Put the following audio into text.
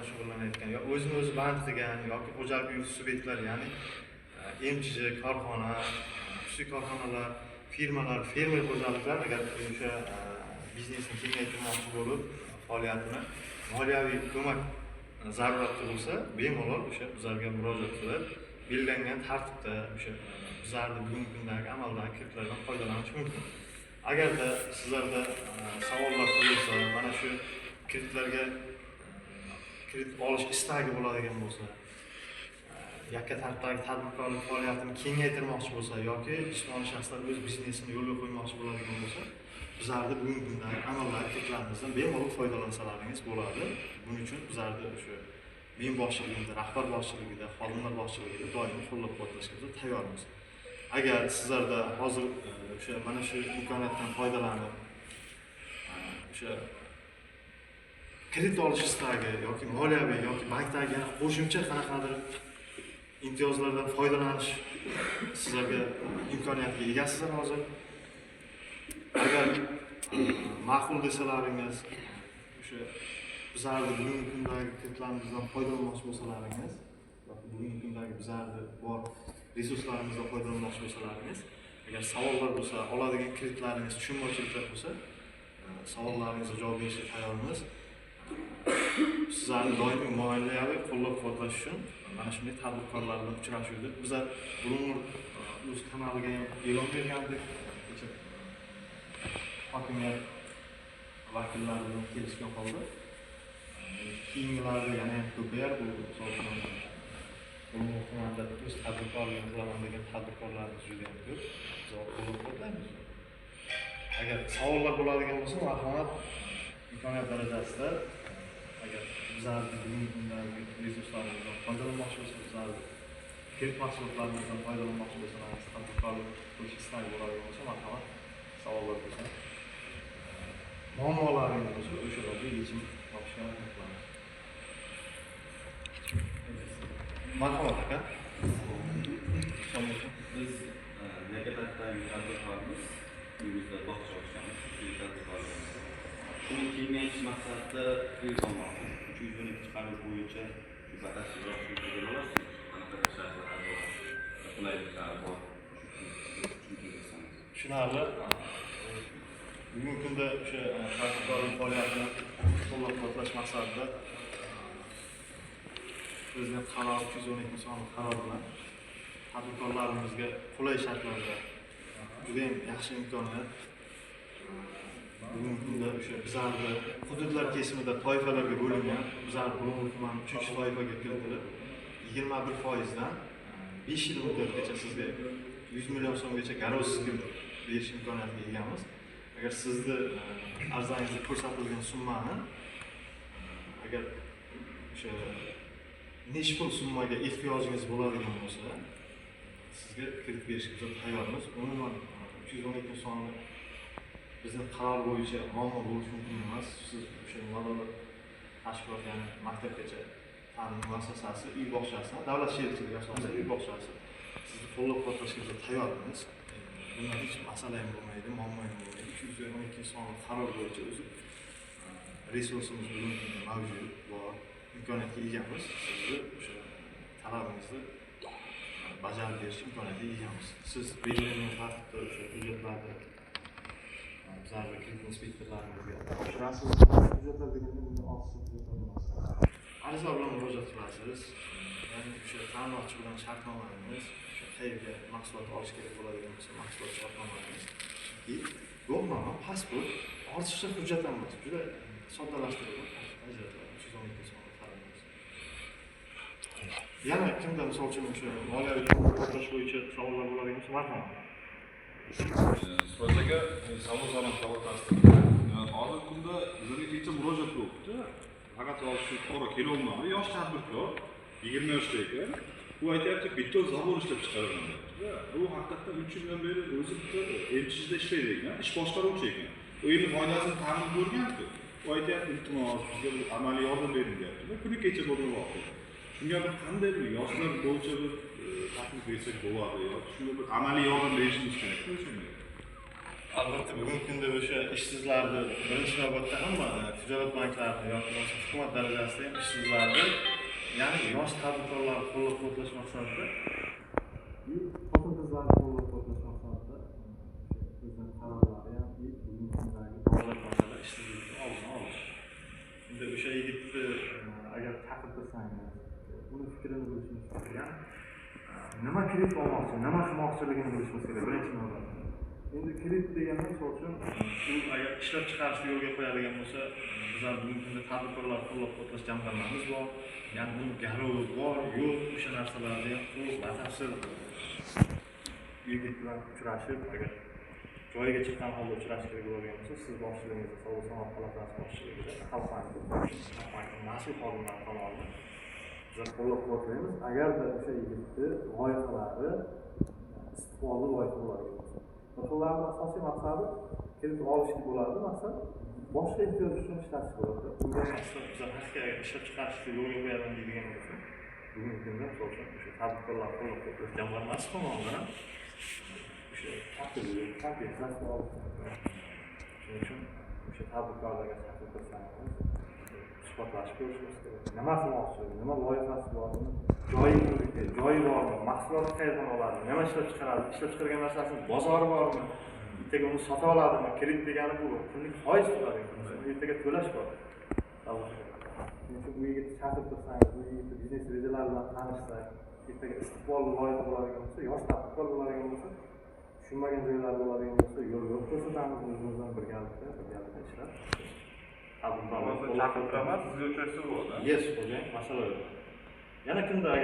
bilan shug'ullanayotgan yo o'zini o'zi band qilgan yoki xo'jalik subyektlari, ya'ni emchichi, korxona, xususiy korxonalar, firmalar, fermer xo'jaliklar agar o'sha biznesni kengaytirmoqchi bo'lib, faoliyatini moliyaviy ko'mak zarurat tug'ilsa, bemalol o'sha bizlarga murojaat qilib, belgilangan tartibda o'sha bizlarni bugungi kundagi amaldagi kiritlardan foydalanish mumkin. Agarda sizlarda savollar tug'ilsa, mana shu kiritlarga kredit olish istagi bo'ladigan bo'lsa, yakka tartibdagi tadbirkorlik faoliyatini kengaytirmoqchi bo'lsa yoki ijtimoiy shaxslar o'z biznesini yo'lga qo'ymoqchi bo'ladigan bo'lsa, bizlarni bugungi kundagi amaldagi kiritlarimizdan bemalol foydalansalaringiz bo'ladi. Buning uchun bizlarni o'sha men boshchiligimda, rahbar boshchiligida, xodimlar boshchiligida doim qo'llab-quvvatlashga biz tayyormiz. Agar sizlarda hozir o'sha mana shu imkoniyatdan foydalanib o'sha kredit olish istagi yoki moliyaviy yoki bankdagi qo'shimcha qanaqadir imtiyozlardan foydalanish sizlarga imkoniyatiga egasizlar hozir. Agar ma'qul desalaringiz, o'sha bizlarni bugungi kundagi kreditlarimizdan foydalanmoqchi bo'lsalaringiz yoki bugungi kundagi bizlarni bor resurslarimizdan foydalanmoqchi bo'lsalaringiz, agar savollar bo'lsa, oladigan kreditlaringiz tushunmovchiliklar bo'lsa, savollaringizga javob berishga tayyormiz. Sizlarni doimiy moliyaviy qo'llab-quvvatlash uchun mana shunday tadbirkorlar bilan uchrashuvdik. Bizlar Bloomberg o'z kanaliga ham e'lon bergandik. Hokimiyat vakillari bilan kelishgan holda keyingilarda yana ham ko'payar bu so'zlar. Bloomberg tumanida o'z tadbirkorligini qilaman degan tadbirkorlarimiz juda ham ko'p. Javob qo'llab-quvvatlaymiz. Agar savollar bo'ladigan bo'lsa, marhamat imkoniyat darajasida agar bizlarni bugungi kundagi resurslarimizdan foydalanmoqchi bo'lsa, bizlarni kredit mahsulotlarimizdan foydalanmoqchi bo'lsangiz, tadbirkorlik qilish istagi bo'ladigan bo'lsa, marhamat savollar bo'lsa, muammolaringiz bo'lsa, o'shalarga yechim topishga harakat qilamiz. Marhamat aka. Biz Negatatdagi tadbirkorimiz, uyimizda bog'cha ochganmiz, tadbirkorimiz. Buni kengaytirish maqsadida kredit olmoqmiz. 312 qanun bo'yicha batafsilroq tushuntirib olasiz. Qanaqa shartlar bor, qulayliklar bor. Tushunarli. Bugungi kunda o'sha tadbirkorlik faoliyatini qo'llab-quvvatlash maqsadida Prezident qarori 312 sonli qaror bilan tadbirkorlarimizga qulay shartlarda juda ham yaxshi imkoniyat. Bugungi kunda o'sha bizlarni hududlar kesimida toifalarga bo'lingan, bizlarni Bloomberg tumani 3-toifaga kiritilib, 21% dan 5 yil muddatgacha sizga 100 million so'mgacha garojsiz berish imkoniyatiga egamiz. Agar sizni arzingizda ko'rsatilgan summani agar o'sha nechpul summaga ehtiyojingiz bo'ladigan bo'lsa, sizga kredit berishga biz tayyormiz. Umuman 312 sonli bizning qaror bo'yicha muammo bo'lishi mumkin emas. Siz o'sha madaniyat tashkilot, ya'ni maktabgacha ta'lim muassasasi, uy bog'chasi, davlat sherikchiligi asosida uy bog'chasi sizni qo'llab-quvvatlashga biz tayyormiz. Bundan hech masala ham bo'lmaydi, muammo ham bo'lmaydi. 312 sonli qaror bo'yicha o'zi resursimiz mavjud bor, imkoniyatga egamiz. Sizni o'sha talabingizni bajarib berish imkoniyatiga egamiz. Siz belgilangan tartibda o'sha hujjatlarni bizlarga kredit inspektorlarimizga topshirasiz. Hujjatlar deganda bunda ortiqcha hujjatlar emas. Ariza bilan murojaat qilasiz. Ya'ni o'sha ta'minotchi bilan shartnomangiz, o'sha qayerga mahsulot olish kerak bo'ladigan bo'lsa, mahsulot shartnomangiz, guvohnoma, pasport, ortiqcha hujjat emas. Juda soddalashtirilgan hujjatlar, 312 sonli qarorimiz. Yana kimda misol uchun o'sha moliyaviy qo'llab-quvvatlash bo'yicha savollar bo'ladigan bo'lsa, marhamat. So'zaga savol tasdiq. Hozirgi kunda bizga kecha murojaat bo'libdi. Faqat shu fuqaro kelolmadi. Yosh tadbirkor, 20 yoshda ekan. U aytayapti, bitta zavod ishlab chiqaraman deyapti. Bu haqiqatdan 3 yildan beri o'zi bitta elchida ishlaydi ekan, ish boshqaruvchi ekan. U endi foydasini ta'min ko'rgan-ku. U aytayapti, iltimos, bizga amaliy yordam bering deyapti. Kuni kecha bo'lgan voqea. Shunga bir qanday bir yoshlar bo'yicha bir taklif bersak bo'ladi yoki shunga bir amaliy yordam berishimiz kerak. Shunday. Albatta bugungi kunda o'sha ishsizlarni birinchi navbatda hamma tijorat banklari yoki bo'lmasa hukumat darajasida ham ishsizlarni, ya'ni yosh tadbirkorlarni qo'llab-quvvatlash maqsadida xotin-qizlarni qo'llab-quvvatlash maqsadida prezident qarorlari ham bugungi kundagi dolzarb masala ishsizlikni oldini olish. Endi o'sha yigitni agar chaqirtirsangiz, uni fikrini bilishimiz kerak. Nima kredit olmoqchi, nima qilmoqchiligini bilishimiz kerak birinchi navbatda. Endi kredit deganda misol uchun u agar ishlab chiqarishni yo'lga qo'yadigan bo'lsa, bizlar bugungi kunda tadbirkorlar qo'llab-quvvatlash jamg'armamiz bor. Ya'ni buni garovi bor, yo'q, o'sha narsalarni ham to'liq batafsil yigit bilan uchrashib, agar joyiga chiqqan holda uchrash kerak bo'ladigan bo'lsa, siz boshlig'ingizda Sog'liq sanoat palatasi boshlig'ida Xalq banki mas'ul xodimlar tomonidan bizlar qo'llab-quvvatlaymiz. Agarda o'sha yigitni loyihalari istiqbolli loyiha bo'ladigan bo'lsa, ularning asosiy maqsadi kredit olishlik bo'ladi, maqsad boshqa ehtiyoj uchun ishlatish bo'ladi. Bunga maqsad bizlar haqiqiy ishlab chiqarishni yo'lga qo'yadigan deydigan bo'lsa, bugungi kunda misol uchun o'sha tadbirkorlar qo'llab-quvvatlash jamg'armasi tomonidan o'sha kompensatsiya olish. Shuning uchun o'sha tadbirkorlarga taklif qilsangiz, suhbatlashib ko'rishimiz kerak. Nima qilmoqchi, nima loyihasi bormi, joyi bormi, mahsulotni qayerdan oladi, nima ishlab chiqaradi, ishlab chiqargan narsasini bozori bormi, ertaga uni sota oladimi, kredit degani bu kunlik foiz bo'ladi, ertaga to'lash bor. Shuning uchun bu yigitni chaqirtirsangiz, bu yigitni biznes rejalari bilan tanishsak, ertaga istiqbolli loyiha bo'ladigan bo'lsa, yosh tadbirkor bo'ladigan bo'lsa, tushunmagan joylar bo'ladigan bo'lsa, yo'l ko'rsatamiz, o'zimizdan birgalikda ishlab. Chaqirtiraman, sizga uchrashsa bo'ladi. Yes, xo'jayin, masala yo'q. Yana kimda agar